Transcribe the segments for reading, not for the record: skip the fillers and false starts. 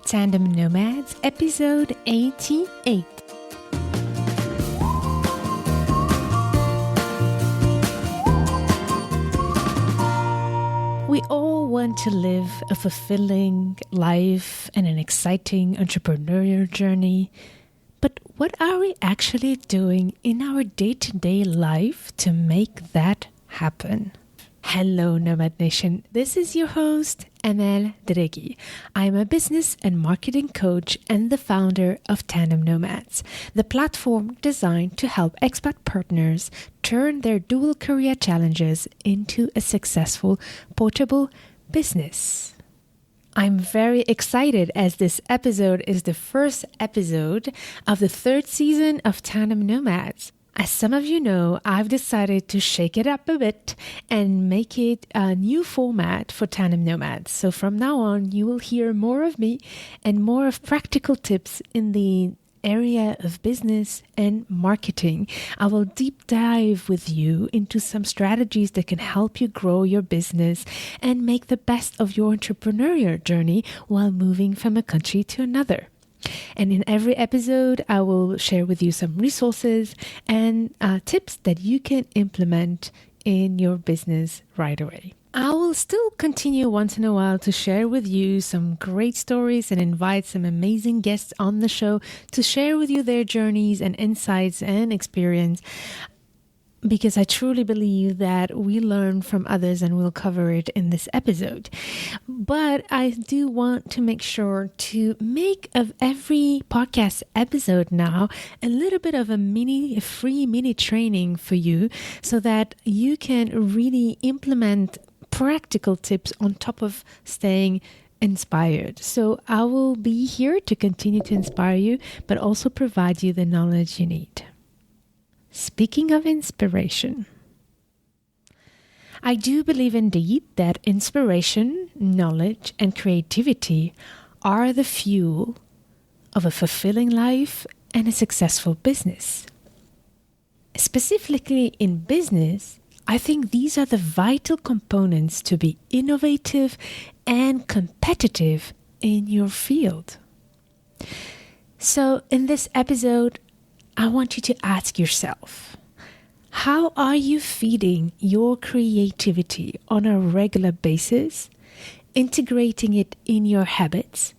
Tandem Nomads, episode 88. We all want to live a fulfilling life and an exciting entrepreneurial journey. But what are we actually doing in our day-to-day life to make that happen? Hello, Nomad Nation. This is your host, Emel Dregi. I'm a business and marketing coach and the founder of Tandem Nomads, the platform designed to help expat partners turn their dual career challenges into a successful, portable business. I'm very excited as this episode is the first episode of the third season of Tandem Nomads. As some of you know, I've decided to shake it up a bit and make it a new format for Tandem Nomads. So from now on, you will hear more of me and more of practical tips in the area of business and marketing. I will deep dive with you into some strategies that can help you grow your business and make the best of your entrepreneurial journey while moving from a country to another. And in every episode, I will share with you some resources and tips that you can implement in your business right away. I will still continue once in a while to share with you some great stories and invite some amazing guests on the show to share with you their journeys and insights and experience, because I truly believe that we learn from others and we'll cover it in this episode. But I do want to make sure to make of every podcast episode now a little bit of a free mini training for you so that you can really implement practical tips on top of staying inspired. So I will be here to continue to inspire you, but also provide you the knowledge you need. Speaking of inspiration, I do believe indeed that inspiration, knowledge, and creativity are the fuel of a fulfilling life and a successful business. Specifically in business, I think these are the vital components to be innovative and competitive in your field. So in this episode, I want you to ask yourself, how are you feeding your creativity on a regular basis, integrating it in your habits,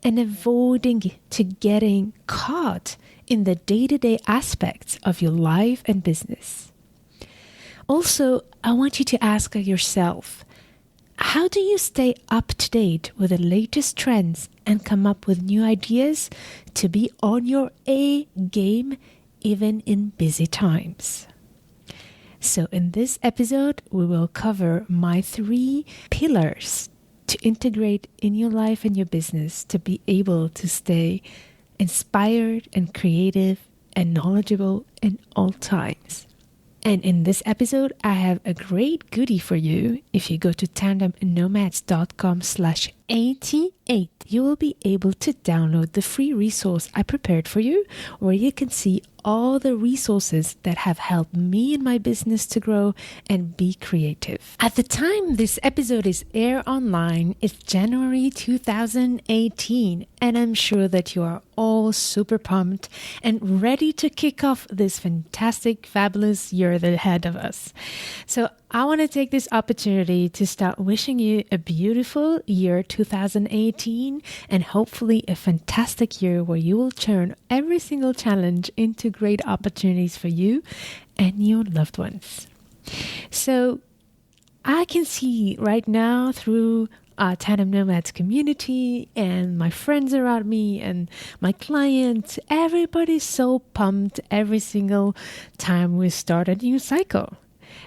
and avoiding to getting caught in the day-to-day aspects of your life and business? Also, I want you to ask yourself, how do you stay up to date with the latest trends and come up with new ideas to be on your A game even in busy times? So in this episode, we will cover my 3 pillars to integrate in your life and your business to be able to stay inspired and creative and knowledgeable in all times. And in this episode, I have a great goodie for you. If you go to tandemnomads.com/88, you will be able to download the free resource I prepared for you, where you can see all the resources that have helped me in my business to grow and be creative. At the time this episode is aired online, it's January 2018, and I'm sure that you are all super pumped and ready to kick off this fantastic, fabulous year ahead of us. So I want to take this opportunity to start wishing you a beautiful year 2018 and hopefully a fantastic year where you will turn every single challenge into great opportunities for you and your loved ones. So I can see right now through Tandem Nomads community and my friends around me and my clients, everybody's so pumped every single time we start a new cycle.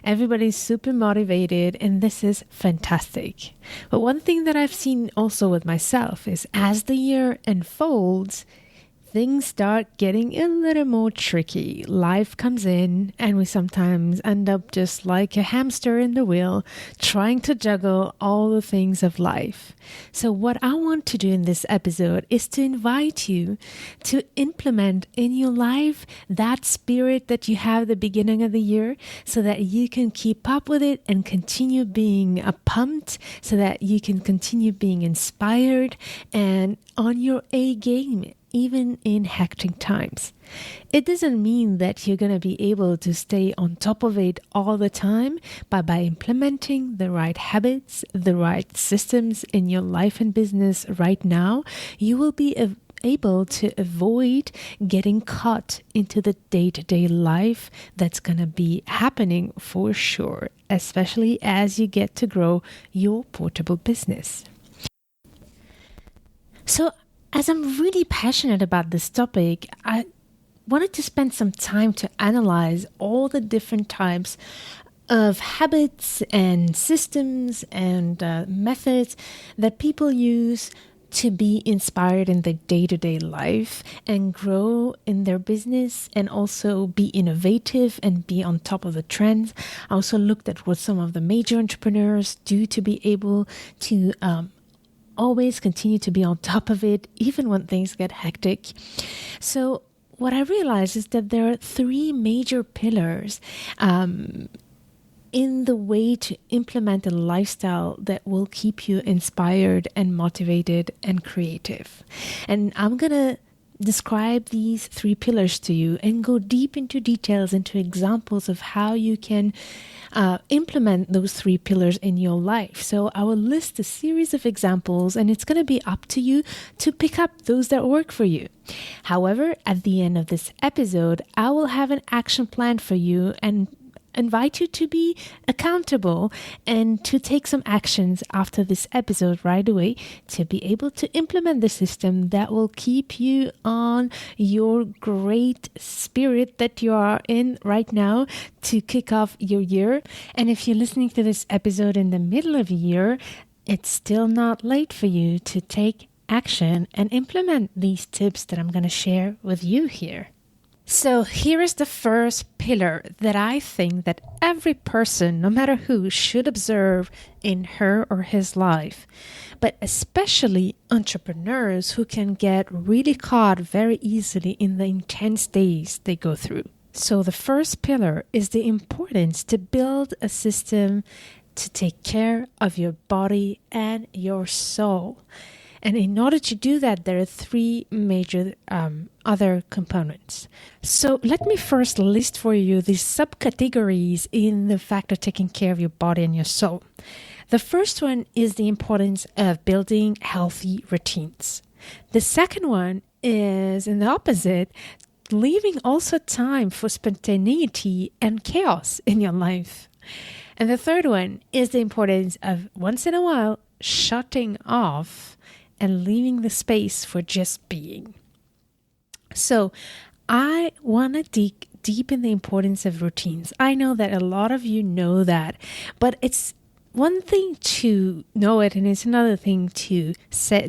Everybody's super motivated, and this is fantastic. But one thing that I've seen also with myself is as the year unfolds, things start getting a little more tricky. Life comes in and we sometimes end up just like a hamster in the wheel, trying to juggle all the things of life. So what I want to do in this episode is to invite you to implement in your life that spirit that you have at the beginning of the year so that you can keep up with it and continue being pumped, so that you can continue being inspired and on your A game, even in hectic times. It doesn't mean that you're going to be able to stay on top of it all the time, but by implementing the right habits, the right systems in your life and business right now, you will be able to avoid getting caught into the day-to-day life that's going to be happening for sure, especially as you get to grow your portable business. So, as I'm really passionate about this topic, I wanted to spend some time to analyze all the different types of habits and systems and methods that people use to be inspired in their day-to-day life and grow in their business and also be innovative and be on top of the trends. I also looked at what some of the major entrepreneurs do to be able to always continue to be on top of it, even when things get hectic. So what I realized is that there are three major pillars in the way to implement a lifestyle that will keep you inspired and motivated and creative. And I'm going to describe these three pillars to you and go deep into details, into examples of how you can implement those three pillars in your life. So I will list a series of examples, and it's going to be up to you to pick up those that work for you. However, at the end of this episode, I will have an action plan for you and invite you to be accountable and to take some actions after this episode right away to be able to implement the system that will keep you on your great spirit that you are in right now to kick off your year. And if you're listening to this episode in the middle of the year, it's still not late for you to take action and implement these tips that I'm going to share with you here. So here is the first pillar that I think that every person, no matter who, should observe in her or his life, but especially entrepreneurs who can get really caught very easily in the intense days they go through. So the first pillar is the importance to build a system to take care of your body and your soul. And in order to do that, there are three major other components. So let me first list for you the subcategories in the fact of taking care of your body and your soul. The first one is the importance of building healthy routines. The second one is, in the opposite, leaving also time for spontaneity and chaos in your life. And the third one is the importance of, once in a while, shutting off and leaving the space for just being. So I want to dig deep in the importance of routines. I know that a lot of you know that, but it's one thing to know it and it's another thing to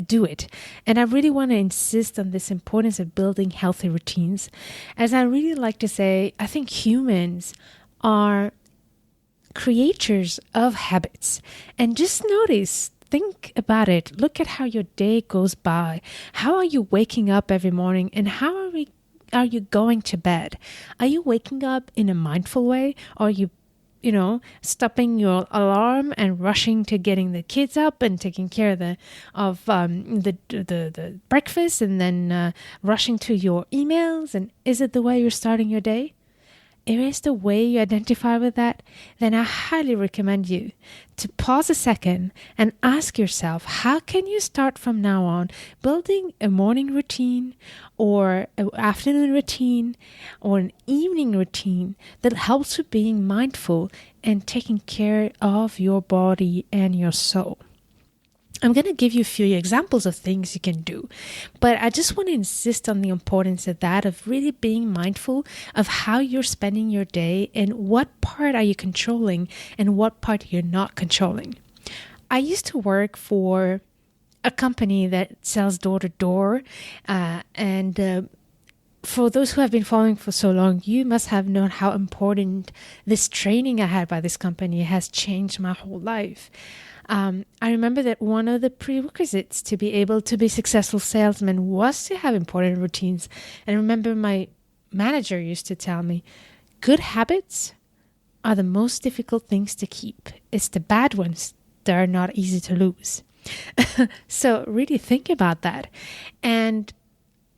do it. And I really want to insist on this importance of building healthy routines. As I really like to say, I think humans are creators of habits. And just think about it. Look at how your day goes by. How are you waking up every morning, and how are you going to bed? Are you waking up in a mindful way, or are you stopping your alarm and rushing to getting the kids up and taking care of the breakfast, and then rushing to your emails? And is it the way you're starting your day? If it's the way you identify with that, then I highly recommend you to pause a second and ask yourself, how can you start from now on building a morning routine or an afternoon routine or an evening routine that helps with being mindful and taking care of your body and your soul? I'm going to give you a few examples of things you can do, but I just want to insist on the importance of that, of really being mindful of how you're spending your day and what part are you controlling and what part you're not controlling. I used to work for a company that sells door to door. And for those who have been following for so long, you must have known how important this training I had by this company has changed my whole life. I remember that one of the prerequisites to be able to be a successful salesman was to have important routines. And I remember my manager used to tell me, good habits are the most difficult things to keep. It's the bad ones that are not easy to lose. So really think about that. And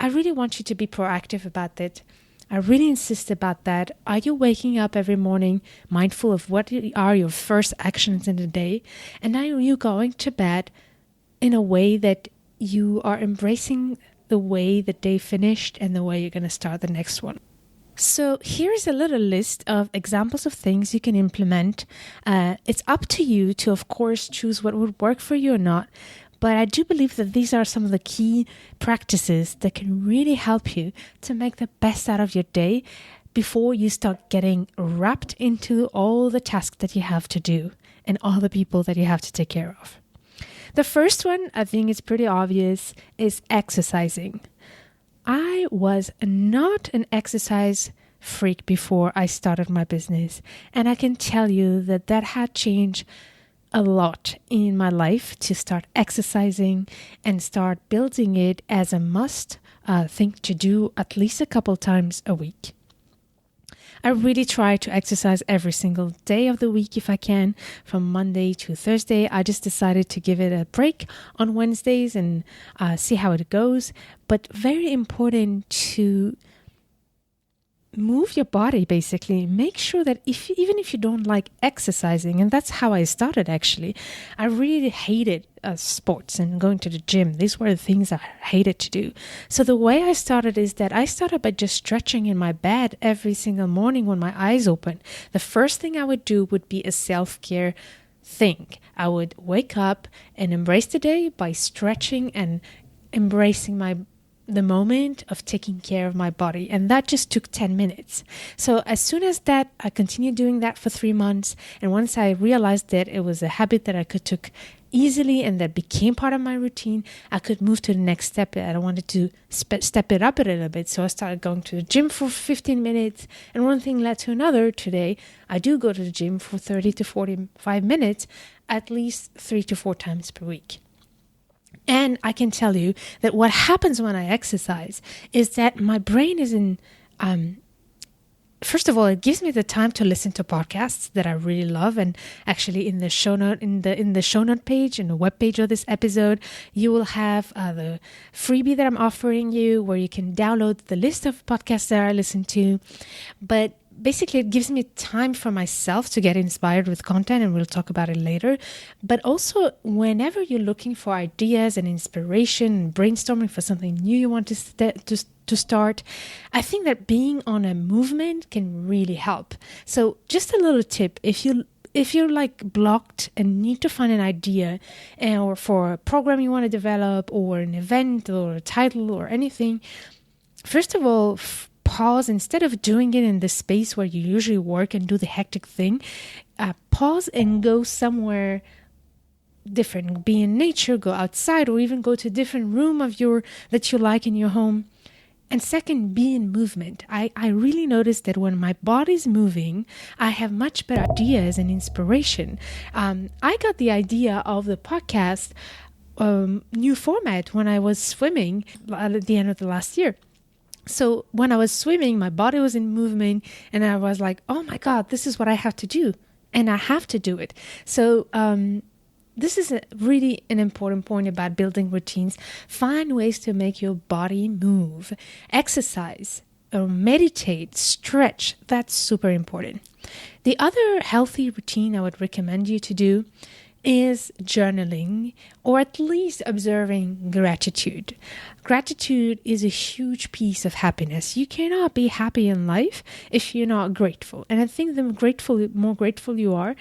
I really want you to be proactive about that. I really insist about that. Are you waking up every morning mindful of what are your first actions in the day? And are you going to bed in a way that you are embracing the way the day finished and the way you're going to start the next one? So here's a little list of examples of things you can implement. It's up to you to, of course, choose what would work for you or not. But I do believe that these are some of the key practices that can really help you to make the best out of your day before you start getting wrapped into all the tasks that you have to do and all the people that you have to take care of. The first one, I think it's pretty obvious, is exercising. I was not an exercise freak before I started my business, and I can tell you that had changed a lot in my life to start exercising and start building it as a must thing to do at least a couple times a week. I really try to exercise every single day of the week if I can, from Monday to Thursday. I just decided to give it a break on Wednesdays and see how it goes. But very important to move your body, basically. Make sure that even if you don't like exercising, and that's how I started actually. I really hated sports and going to the gym. These were the things I hated to do. So the way I started is that I started by just stretching in my bed every single morning when my eyes open. The first thing I would do would be a self-care thing. I would wake up and embrace the day by stretching and embracing the moment of taking care of my body. And that just took 10 minutes. So as soon as that, I continued doing that for 3 months. And once I realized that it was a habit that I could take easily and that became part of my routine, I could move to the next step. I wanted to step it up a little bit. So I started going to the gym for 15 minutes. And one thing led to another. Today, I do go to the gym for 30 to 45 minutes, at least 3 to 4 times per week. And I can tell you that what happens when I exercise is that my brain is in, first of all, it gives me the time to listen to podcasts that I really love. And actually in the show note, in the show note page, in the webpage of this episode, you will have the freebie that I'm offering you where you can download the list of podcasts that I listen to. But basically, it gives me time for myself to get inspired with content, and we'll talk about it later. But also, whenever you're looking for ideas and inspiration and brainstorming for something new you want to start, I think that being on a movement can really help. So just a little tip, if you're like blocked and need to find an idea or for a program you want to develop or an event or a title or anything, first of all, pause. Instead of doing it in the space where you usually work and do the hectic thing, pause and go somewhere different. Be in nature, go outside, or even go to a different room that you like in your home. And second, be in movement. I really noticed that when my body's moving, I have much better ideas and inspiration. I got the idea of the podcast new format when I was swimming at the end of the last year. So when I was swimming, my body was in movement and I was like, oh my God, this is what I have to do. And I have to do it. So this is really an important point about building routines. Find ways to make your body move. Exercise or meditate, stretch. That's super important. The other healthy routine I would recommend you to do is journaling, or at least observing gratitude. Gratitude is a huge piece of happiness. You cannot be happy in life if you're not grateful. And I think the more grateful you are,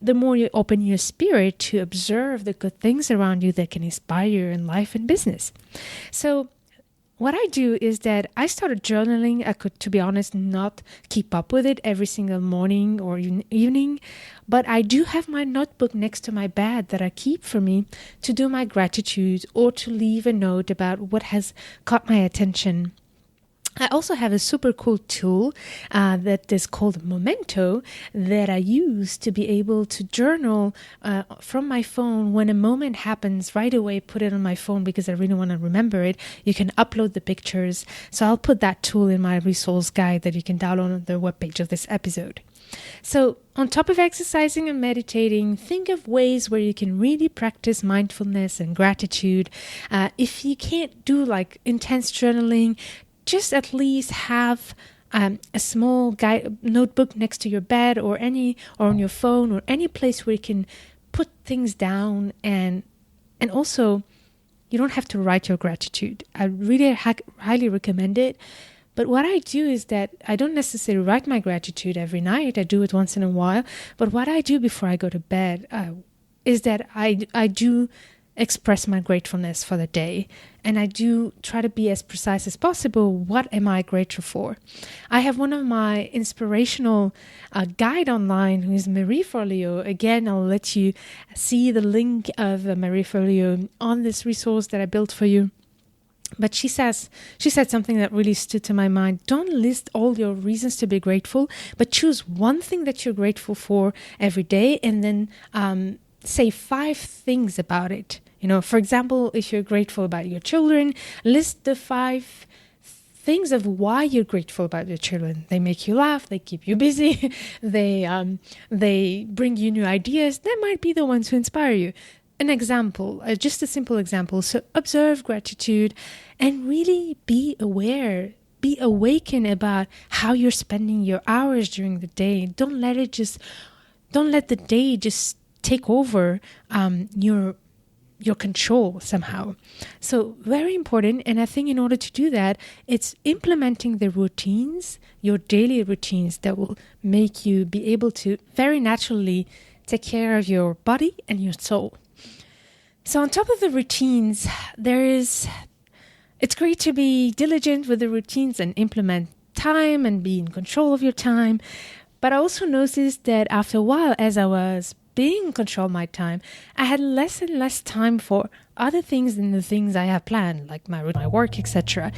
the more you open your spirit to observe the good things around you that can inspire you in life and business. So what I do is that I started journaling. I could, to be honest, not keep up with it every single morning or evening, but I do have my notebook next to my bed that I keep for me to do my gratitude or to leave a note about what has caught my attention. I also have a super cool tool that is called Memento that I use to be able to journal from my phone. When a moment happens, right away put it on my phone because I really want to remember it. You can upload the pictures. So I'll put that tool in my resource guide that you can download on the webpage of this episode. So on top of exercising and meditating, think of ways where you can really practice mindfulness and gratitude. If you can't do like intense journaling, just at least have a small notebook next to your bed or on your phone or any place where you can put things down. And also, you don't have to write your gratitude. I really highly recommend it. But what I do is that I don't necessarily write my gratitude every night. I do it once in a while. But what I do before I go to bed is that I do express my gratefulness for the day. And I do try to be as precise as possible. What am I grateful for? I have one of my inspirational guide online who is Marie Forleo. Again, I'll let you see the link of Marie Forleo on this resource that I built for you. But she said something that really stood to my mind. Don't list all your reasons to be grateful, but choose one thing that you're grateful for every day and then say 5 things about it. For example, if you're grateful about your children, list the 5 things of why you're grateful about your children. They make you laugh, they keep you busy, they bring you new ideas. That might be the ones who inspire you. An example, just a simple example. So observe gratitude and really be aware, be awakened about how you're spending your hours during the day. Don't let the day just take over your control somehow. So very important. And I think in order to do that, it's implementing the routines, your daily routines that will make you be able to very naturally take care of your body and your soul. So on top of the routines, it's great to be diligent with the routines and implement time and be in control of your time. But I also noticed that after a while, as I was being in control of my time, I had less and less time for other things than the things I have planned, like my work, etc.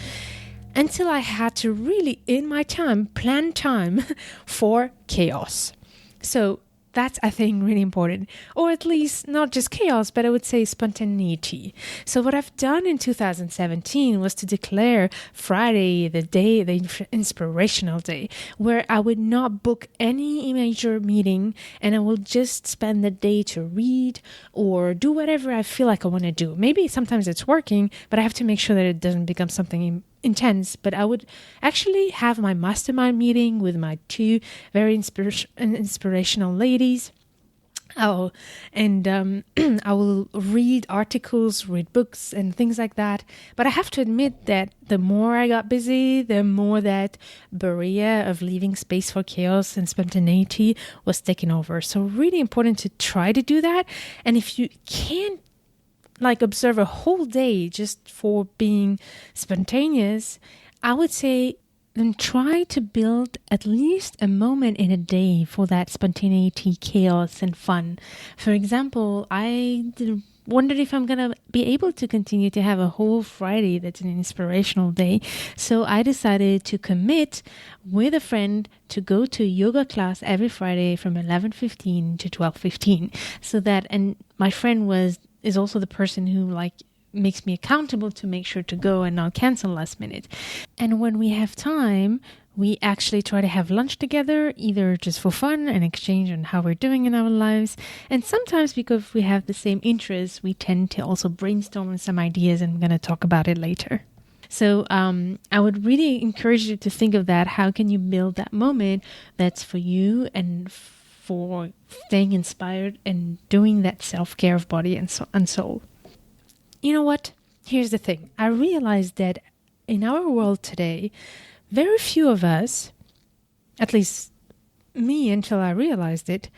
Until I had to really, in my time, plan time for chaos. So that's, I think, really important. Or at least not just chaos, but I would say spontaneity. So what I've done in 2017 was to declare Friday the inspirational day, where I would not book any major meeting and I will just spend the day to read or do whatever I feel like I want to do. Maybe sometimes it's working, but I have to make sure that it doesn't become something intense. But I would actually have my mastermind meeting with my 2 very inspirational ladies. I will read articles, read books and things like that. But I have to admit that the more I got busy, the more that barrier of leaving space for chaos and spontaneity was taken over. So really important to try to do that. And if you can't observe a whole day just for being spontaneous, I would say then try to build at least a moment in a day for that spontaneity, chaos, and fun. For example, I wondered if I'm going to be able to continue to have a whole Friday that's an inspirational day. So I decided to commit with a friend to go to a yoga class every Friday from 11:15 to 12:15. And my friend is also the person who makes me accountable to make sure to go and not cancel last minute. And when we have time, we actually try to have lunch together, either just for fun and exchange on how we're doing in our lives. And sometimes because we have the same interests, we tend to also brainstorm on some ideas, and I'm going to talk about it later. So I would really encourage you to think of that. How can you build that moment that's for you and for staying inspired and doing that self-care of body and soul? You know what? Here's the thing. I realized that in our world today, very few of us, at least me until I realized it,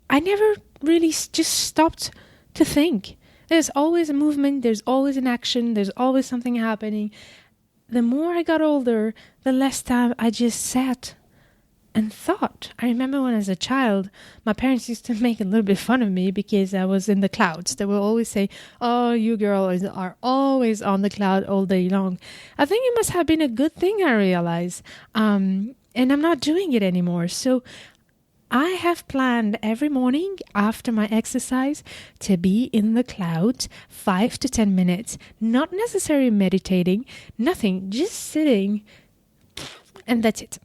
I never really just stopped to think There's always a movement, there's always an action, there's always something happening. The more I got older, the less time I just sat and thought. I remember when as a child, my parents used to make a little bit fun of me because I was in the clouds. They will always say, "Oh, you girls are always on the cloud all day long." I think it must have been a good thing, I realize. And I'm not doing it anymore. So I have planned every morning after my exercise to be in the clouds 5 to 10 minutes. Not necessarily meditating, nothing, just sitting. And that's it.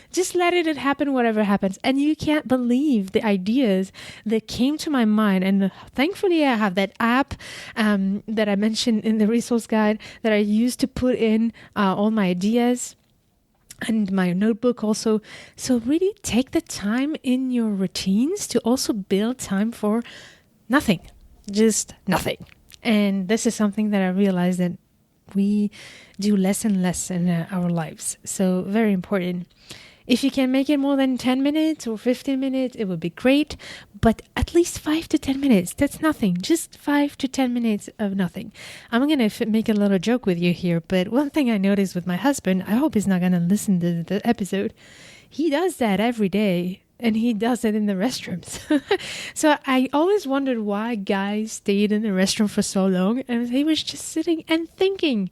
Just let it happen, whatever happens. And you can't believe the ideas that came to my mind. And thankfully, I have that app that I mentioned in the resource guide that I use to put in all my ideas. And my notebook also. So really take the time in your routines to also build time for nothing. Just nothing. And this is something that I realized that we do less and less in our lives. So very important. If you can make it more than 10 minutes or 15 minutes, it would be great. But at least 5 to 10 minutes, that's nothing. Just 5 to 10 minutes of nothing. I'm going to make a little joke with you here. But one thing I noticed with my husband, I hope he's not going to listen to the episode. He does that every day. And he does it in the restrooms. So I always wondered why guys stayed in the restroom for so long. And he was just sitting and thinking.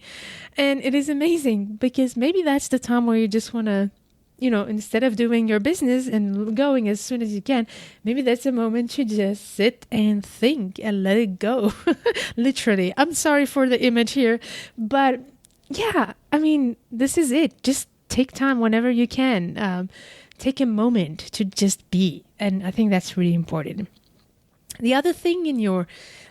And it is amazing because maybe that's the time where you just want to, instead of doing your business and going as soon as you can, maybe that's a moment to just sit and think and let it go. Literally. I'm sorry for the image here. But yeah, this is it. Just take time whenever you can. Take a moment to just be. And I think that's really important. The other thing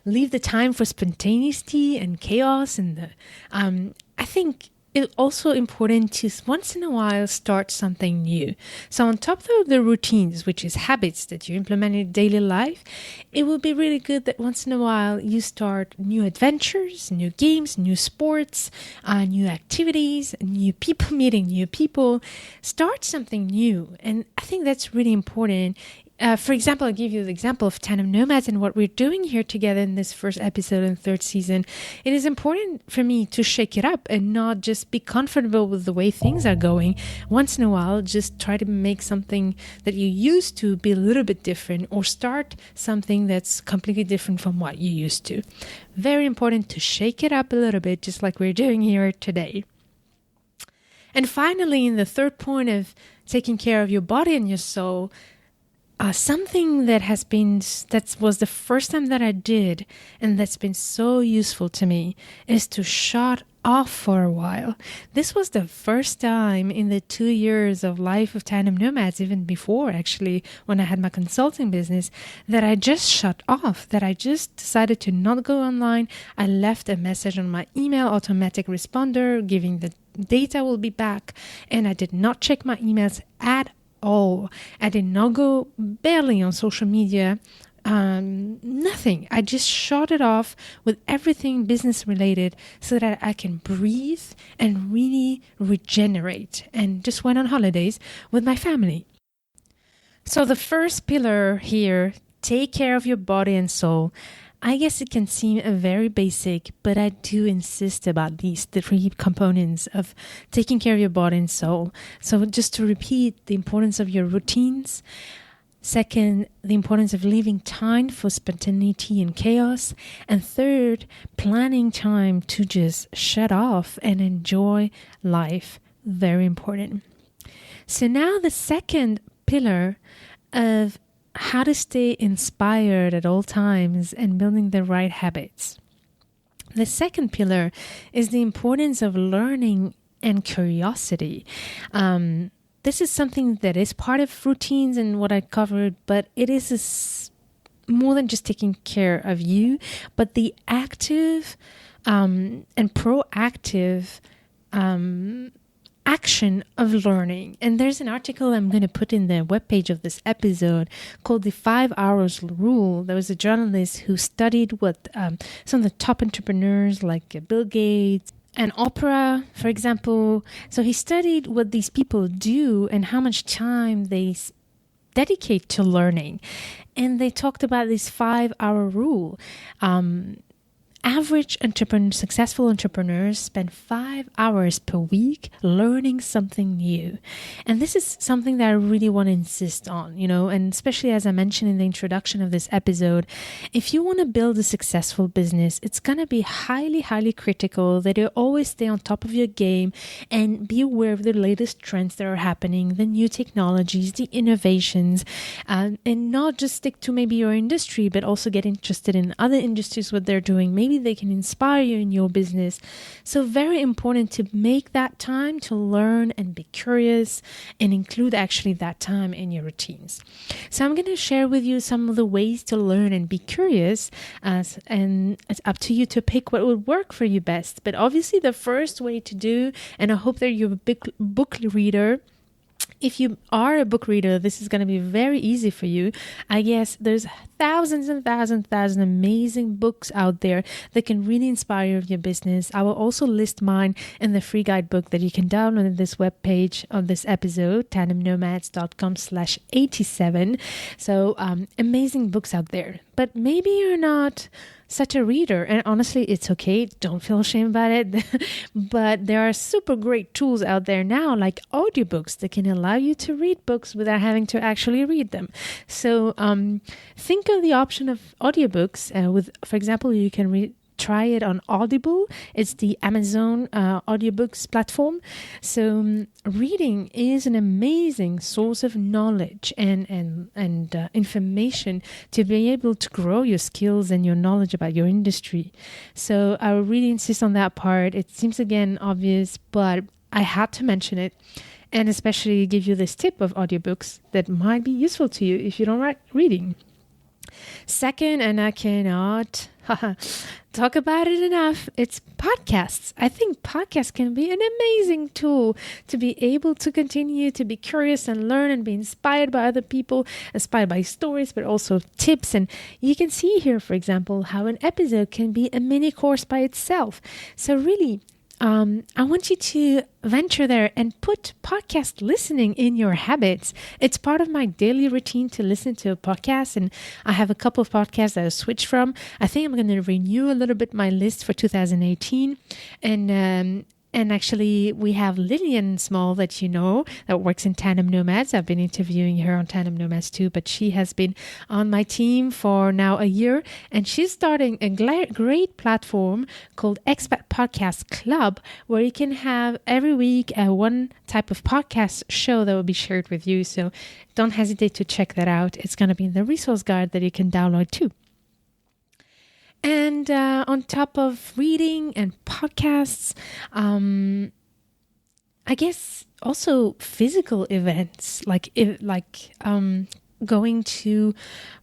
leave the time for spontaneity and chaos. And I think it's also important to once in a while start something new. So on top of the routines, which is habits that you implement in daily life, it would be really good that once in a while you start new adventures, new games, new sports, new activities, new people, meeting new people. Start something new. And I think that's really important. For example, I'll give you the example of Tandem Nomads and what we're doing here together in this first episode and third season. It is important for me to shake it up and not just be comfortable with the way things are going. Once in a while, just try to make something that you used to be a little bit different or start something that's completely different from what you used to. Very important to shake it up a little bit, just like we're doing here today. And finally, in the third point of taking care of your body and your soul, something that was the first time that I did, and that's been so useful to me, is to shut off for a while. This was the first time in the 2 years of life of Tandem Nomads, even before actually, when I had my consulting business, that I just shut off, that I just decided to not go online. I left a message on my email automatic responder, giving the date I will be back, and I did not check my emails at all. I did not go barely on social media, nothing. I just shut it off with everything business related so that I can breathe and really regenerate, and just went on holidays with my family. So the first pillar here, take care of your body and soul. I guess it can seem very basic, but I do insist about these three components of taking care of your body and soul. So just to repeat, the importance of your routines. Second, the importance of leaving time for spontaneity and chaos. And third, planning time to just shut off and enjoy life. Very important. So now the second pillar of how to stay inspired at all times and building the right habits. The second pillar is the importance of learning and curiosity. This is something that is part of routines and what I covered, but it is more than just taking care of you, but the active and proactive action of learning. And there's an article I'm going to put in the webpage of this episode called the 5 Hours Rule. There was a journalist who studied what some of the top entrepreneurs like Bill Gates and Oprah, for example. So he studied what these people do and how much time they dedicate to learning. And they talked about this 5-hour rule. average successful entrepreneurs spend 5 hours per week learning something new. And this is something that I really want to insist on, and especially as I mentioned in the introduction of this episode, if you want to build a successful business, it's going to be highly, highly critical that you always stay on top of your game and be aware of the latest trends that are happening, the new technologies, the innovations, and not just stick to maybe your industry, but also get interested in other industries, what they're doing. Maybe they can inspire you in your business. So very important to make that time to learn and be curious and include actually that time in your routines. So I'm going to share with you some of the ways to learn and be curious, and it's up to you to pick what would work for you best. But obviously the first way to do, and I hope that you're a big book reader. If you are a book reader, this is going to be very easy for you. I guess there's thousands and thousands amazing books out there that can really inspire your business. I will also list mine in the free guidebook that you can download at this webpage of this episode, tandemnomads.com/87. So amazing books out there. But maybe you're not such a reader, and honestly, it's okay. Don't feel ashamed about it. But there are super great tools out there now, like audiobooks, that can allow you to read books without having to actually read them. So think of the option of audiobooks. For example, you can try it on Audible. It's the Amazon audiobooks platform. So reading is an amazing source of knowledge and information to be able to grow your skills and your knowledge about your industry. So I would really insist on that part. It seems again obvious, but I had to mention it, and especially give you this tip of audiobooks that might be useful to you if you don't like reading. Second, and I cannot talk about it enough, it's podcasts. I think podcasts can be an amazing tool to be able to continue to be curious and learn and be inspired by other people, inspired by stories, but also tips. And you can see here, for example, how an episode can be a mini course by itself. So really, I want you to venture there and put podcast listening in your habits. It's part of my daily routine to listen to a podcast, and I have a couple of podcasts that I switched from. I think I'm going to renew a little bit my list for 2018, and actually, we have Lillian Small that that works in Tandem Nomads. I've been interviewing her on Tandem Nomads too, but she has been on my team for now a year, and she's starting a great platform called Expat Podcast Club, where you can have every week one type of podcast show that will be shared with you. So don't hesitate to check that out. It's going to be in the resource guide that you can download too. And on top of reading and podcasts, I guess also physical events like going to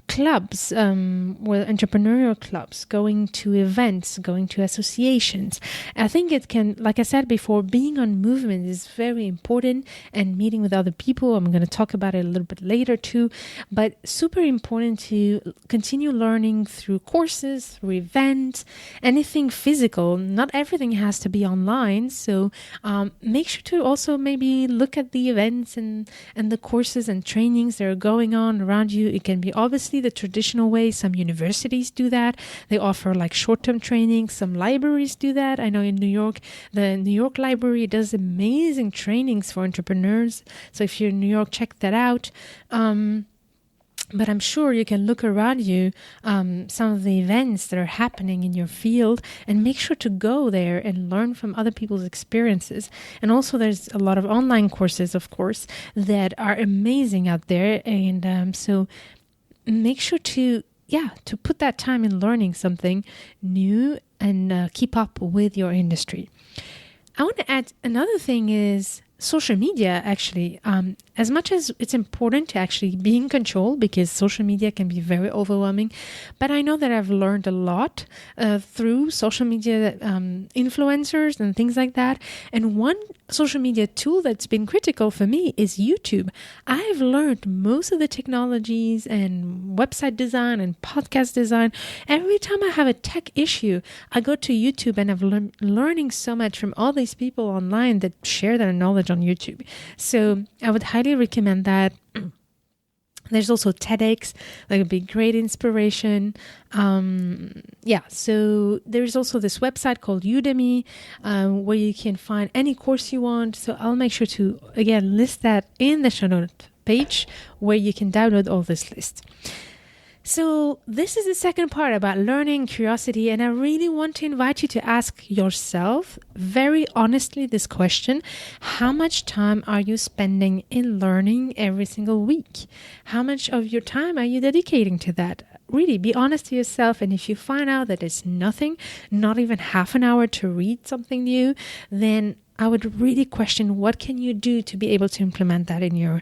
clubs, entrepreneurial clubs, going to events, going to associations. I think it can, like I said before, being on movement is very important, and meeting with other people. I'm going to talk about it a little bit later too, but super important to continue learning through courses, through events, anything physical. Not everything has to be online. So make sure to also maybe look at the events and the courses and trainings that are going on around you. It can be obviously the traditional way. Some universities do that. They offer like short-term training. Some libraries do that. I know in New York, the New York Library does amazing trainings for entrepreneurs. So if you're in New York, check that out. But I'm sure you can look around you, some of the events that are happening in your field, and make sure to go there and learn from other people's experiences. And also there's a lot of online courses, of course, that are amazing out there. And so make sure to put that time in learning something new and keep up with your industry. I want to add another thing is social media, actually. As much as it's important to actually be in control, because social media can be very overwhelming, but I know that I've learned a lot through social media influencers and things like that. And one social media tool that's been critical for me is YouTube. I've learned most of the technologies and website design and podcast design. Every time I have a tech issue, I go to YouTube, and I'm learning so much from all these people online that share their knowledge on YouTube. So I would highly recommend that. There's also TEDx, that would be great inspiration. So there's also this website called Udemy, where you can find any course you want. So I'll make sure to, again, list that in the show note page where you can download all this list. So this is the second part about learning, curiosity, and I really want to invite you to ask yourself very honestly this question: how much time are you spending in learning every single week? How much of your time are you dedicating to that? Really be honest to yourself, and if you find out that it's nothing, not even half an hour to read something new, then I would really question what can you do to be able to implement that in your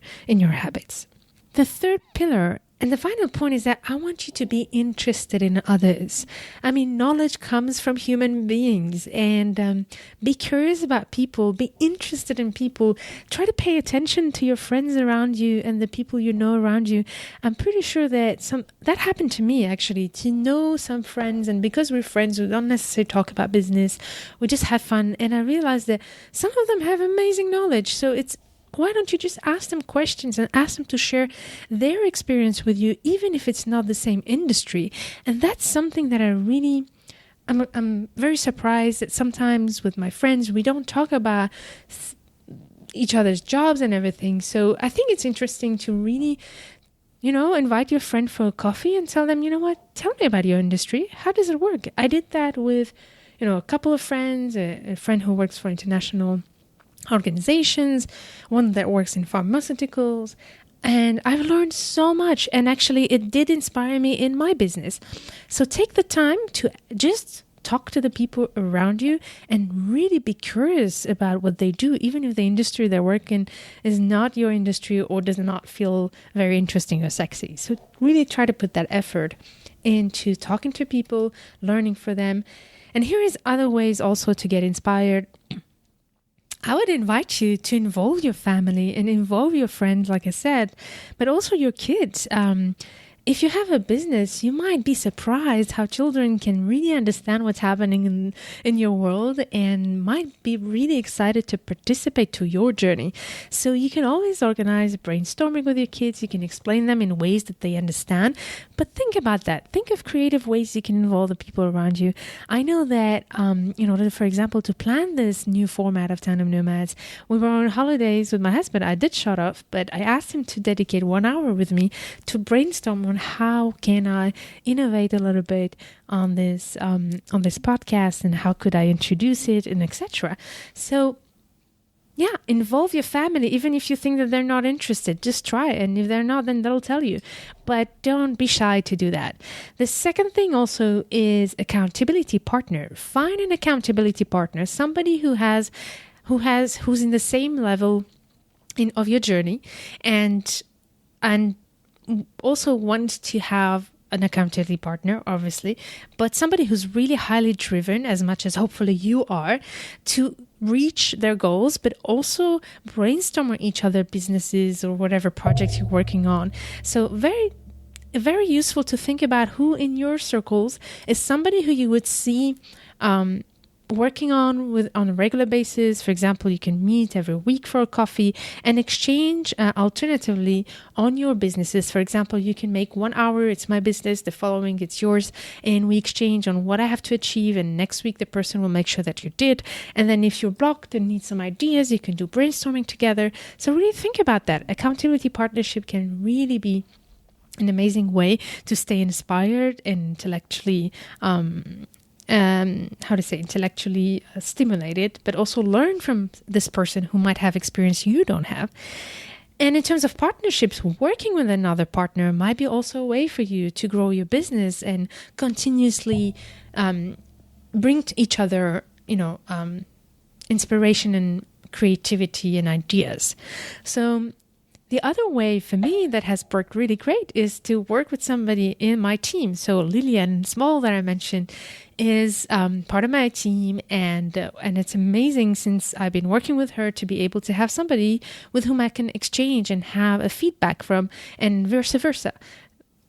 habits. The third pillar and the final point is that I want you to be interested in others. I mean, knowledge comes from human beings, and be curious about people, be interested in people. Try to pay attention to your friends around you and the people you know around you. I'm pretty sure that that happened to me, actually, to know some friends. And because we're friends, we don't necessarily talk about business. We just have fun. And I realized that some of them have amazing knowledge. So why don't you just ask them questions and ask them to share their experience with you, even if it's not the same industry? And that's something that I'm very surprised that sometimes with my friends, we don't talk about each other's jobs and everything. So I think it's interesting to really, invite your friend for a coffee and tell them, tell me about your industry. How does it work? I did that with, a couple of friends, a friend who works for international organizations, one that works in pharmaceuticals, and I've learned so much, and actually it did inspire me in my business. So take the time to just talk to the people around you and really be curious about what they do, even if the industry they work in is not your industry or does not feel very interesting or sexy. So really try to put that effort into talking to people, learning for them. And here is other ways also to get inspired. I would invite you to involve your family and involve your friends, like I said, but also your kids. If you have a business, you might be surprised how children can really understand what's happening in your world and might be really excited to participate to your journey. So you can always organize brainstorming with your kids. You can explain them in ways that they understand. But think about that. Think of creative ways you can involve the people around you. I know that, in order, for example, to plan this new format of Tandem Nomads, we were on holidays with my husband. I did shut off, but I asked him to dedicate 1 hour with me to brainstorm on how can I innovate a little bit on this podcast, and how could I introduce it, and etc. So involve your family, even if you think that they're not interested. Just try it, and if they're not, then they'll tell you. But don't be shy to do that. The second thing also is accountability partner. Find an accountability partner, somebody who's in the same level of your journey, and also want to have an accountability partner, obviously, but somebody who's really highly driven, as much as hopefully you are, to reach their goals, but also brainstorm on each other businesses or whatever projects you're working on. So very, very useful to think about who in your circles is somebody who you would see working on a regular basis. For example, you can meet every week for a coffee and exchange alternatively on your businesses. For example, you can make 1 hour, it's my business, the following, it's yours, and we exchange on what I have to achieve, and next week the person will make sure that you did. And then if you're blocked and need some ideas, you can do brainstorming together. So really think about that. Accountability partnership can really be an amazing way to stay inspired and intellectually intellectually stimulated, but also learn from this person who might have experience you don't have. And in terms of partnerships, working with another partner might be also a way for you to grow your business and continuously bring to each other, inspiration and creativity and ideas. So the other way for me that has worked really great is to work with somebody in my team. So Lillian Small that I mentioned is part of my team, and it's amazing since I've been working with her to be able to have somebody with whom I can exchange and have a feedback from, and vice versa.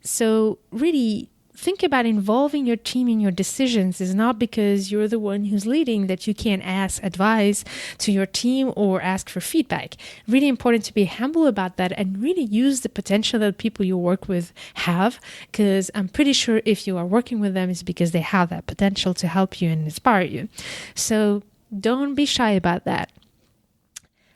So really think about involving your team in your decisions. It's not because you're the one who's leading that you can't ask advice to your team or ask for feedback. Really important to be humble about that and really use the potential that people you work with have, because I'm pretty sure if you are working with them, it's because they have that potential to help you and inspire you. So don't be shy about that.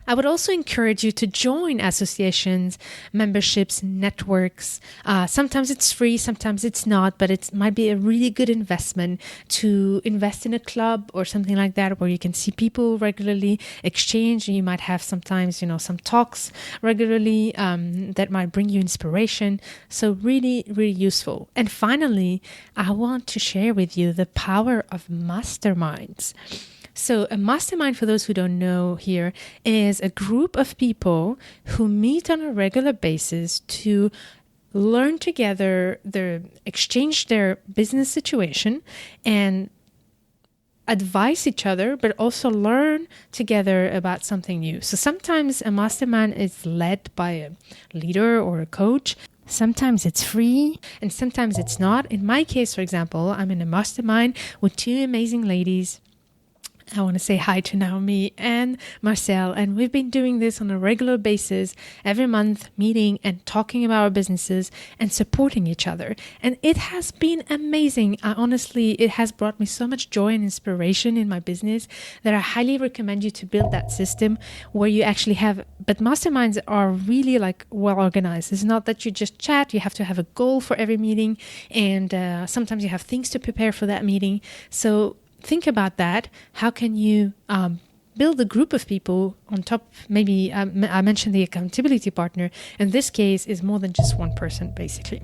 I would also encourage you to join associations, memberships, networks. Sometimes it's free, sometimes it's not, but it might be a really good investment to invest in a club or something like that where you can see people regularly, exchange. You might have sometimes, some talks regularly that might bring you inspiration. So really, really useful. And finally, I want to share with you the power of masterminds. So a mastermind, for those who don't know here, is a group of people who meet on a regular basis to learn together, exchange their business situation and advise each other, but also learn together about something new. So sometimes a mastermind is led by a leader or a coach. Sometimes it's free and sometimes it's not. In my case, for example, I'm in a mastermind with two amazing ladies. I want to say hi to Naomi and Marcel, and we've been doing this on a regular basis every month, meeting and talking about our businesses and supporting each other. And it has been amazing. Honestly, it has brought me so much joy and inspiration in my business that I highly recommend you to build that system where you actually have, but masterminds are really well organized. It's not that you just chat, you have to have a goal for every meeting, and sometimes you have things to prepare for that meeting. So think about that. How can you build a group of people on top? Maybe I mentioned the accountability partner. In this case, is more than just one person, basically.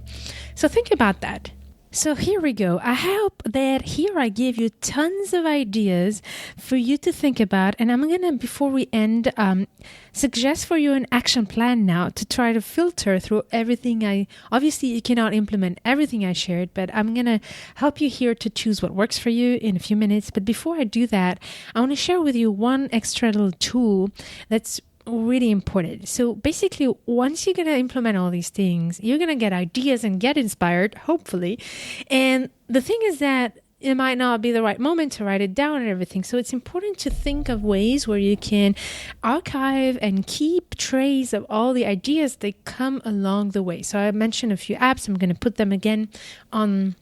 So think about that. So here we go. I hope that here I gave you tons of ideas for you to think about. And I'm going to, before we end, suggest for you an action plan now to try to filter through everything. Obviously, you cannot implement everything I shared, but I'm going to help you here to choose what works for you in a few minutes. But before I do that, I want to share with you one extra little tool that's really important. So basically, once you're going to implement all these things, you're going to get ideas and get inspired, hopefully. And the thing is that it might not be the right moment to write it down and everything. So it's important to think of ways where you can archive and keep trace of all the ideas that come along the way. So I mentioned a few apps. I'm going to put them again on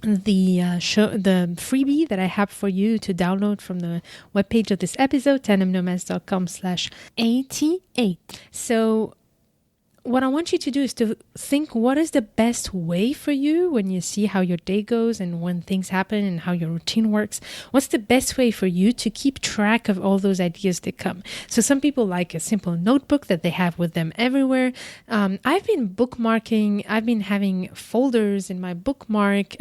the freebie that I have for you to download from the webpage of this episode, tandemnomads.com/88. So what I want you to do is to think, what is the best way for you when you see how your day goes and when things happen and how your routine works? What's the best way for you to keep track of all those ideas that come? So some people like a simple notebook that they have with them everywhere. I've been bookmarking. I've been having folders in my bookmark,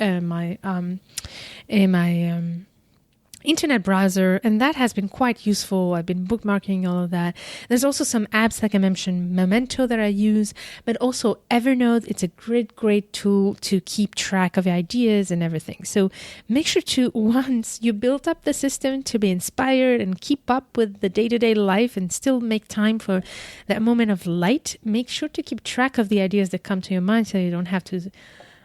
internet browser, and that has been quite useful. I've been bookmarking all of that. There's also some apps, like I mentioned, Memento, that I use, but also Evernote. It's a great tool to keep track of ideas and everything. So make sure to, once you build up the system to be inspired and keep up with the day-to-day life and still make time for that moment of light, make sure to keep track of the ideas that come to your mind so you don't have to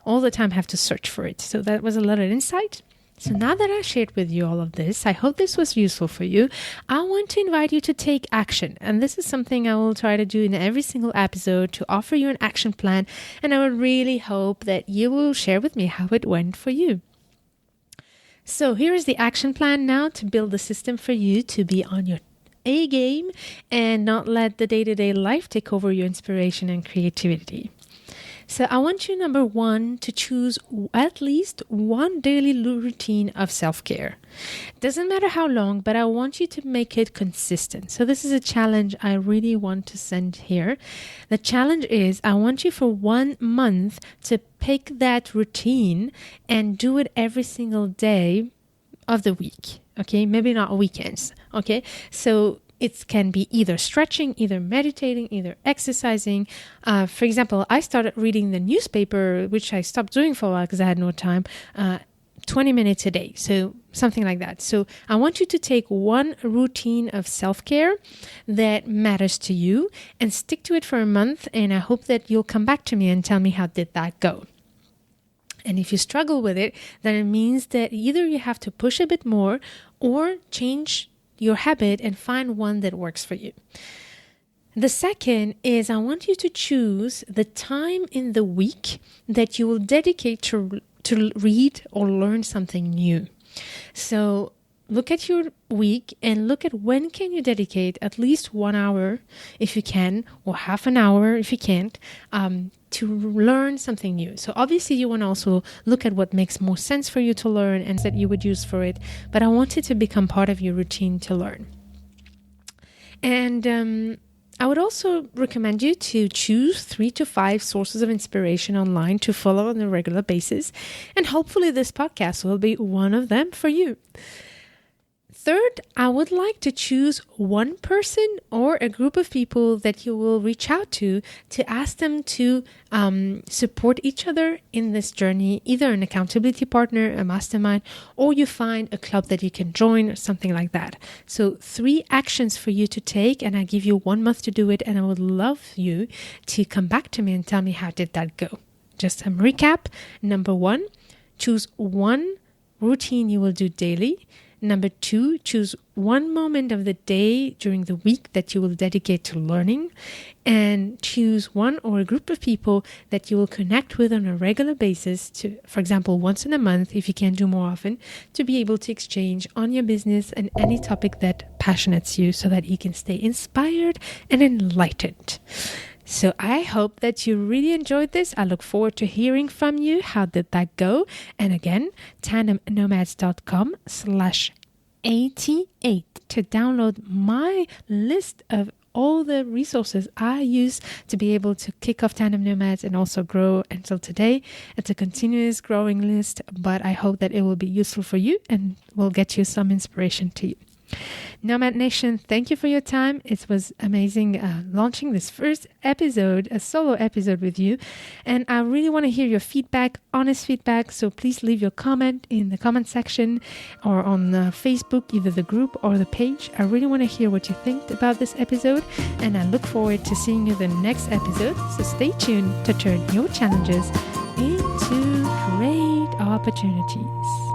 all the time have to search for it. So that was a lot of insight. So now that I shared with you all of this, I hope this was useful for you. I want to invite you to take action. And this is something I will try to do in every single episode, to offer you an action plan. And I would really hope that you will share with me how it went for you. So here is the action plan now to build a system for you to be on your A game and not let the day-to-day life take over your inspiration and creativity. So I want you, number one, to choose at least one daily routine of self-care. Doesn't matter how long, but I want you to make it consistent. So this is a challenge I really want to send here. The challenge is, I want you for 1 month to pick that routine and do it every single day of the week. Okay, maybe not weekends. Okay, so it can be either stretching, either meditating, either exercising. For example, I started reading the newspaper, which I stopped doing for a while because I had no time, 20 minutes a day. So something like that. So I want you to take one routine of self-care that matters to you and stick to it for a month. And I hope that you'll come back to me and tell me how did that go. And if you struggle with it, then it means that either you have to push a bit more or change your habit and find one that works for you. The second is I want you to choose the time in the week that you will dedicate to read or learn something new. So look at your week and look at when can you dedicate at least 1 hour if you can, or half an hour if you can't, to learn something new. So obviously you want to also look at what makes more sense for you to learn and that you would use for it. But I want it to become part of your routine to learn. And I would also recommend you to choose 3 to 5 sources of inspiration online to follow on a regular basis. And hopefully this podcast will be one of them for you. Third, I would like to choose one person or a group of people that you will reach out to ask them to support each other in this journey, either an accountability partner, a mastermind, or you find a club that you can join or something like that. So 3 actions for you to take, and I give you 1 month to do it, and I would love you to come back to me and tell me how did that go. Just a recap. Number 1, choose one routine you will do daily. Number 2, choose one moment of the day during the week that you will dedicate to learning, and choose one or a group of people that you will connect with on a regular basis to, for example, once in a month, if you can do more often, to be able to exchange on your business and any topic that passionates you so that you can stay inspired and enlightened. So I hope that you really enjoyed this. I look forward to hearing from you. How did that go? And again, tandemnomads.com/88 to download my list of all the resources I use to be able to kick off Tandem Nomads and also grow until today. It's a continuous growing list, but I hope that it will be useful for you and will get you some inspiration too. Nomad Nation, thank you for your time. It was amazing launching this first episode, a solo episode with you. And I really want to hear your feedback, honest feedback. So please leave your comment in the comment section or on Facebook, either the group or the page. I really want to hear what you think about this episode. And I look forward to seeing you the next episode. So stay tuned to turn your challenges into great opportunities.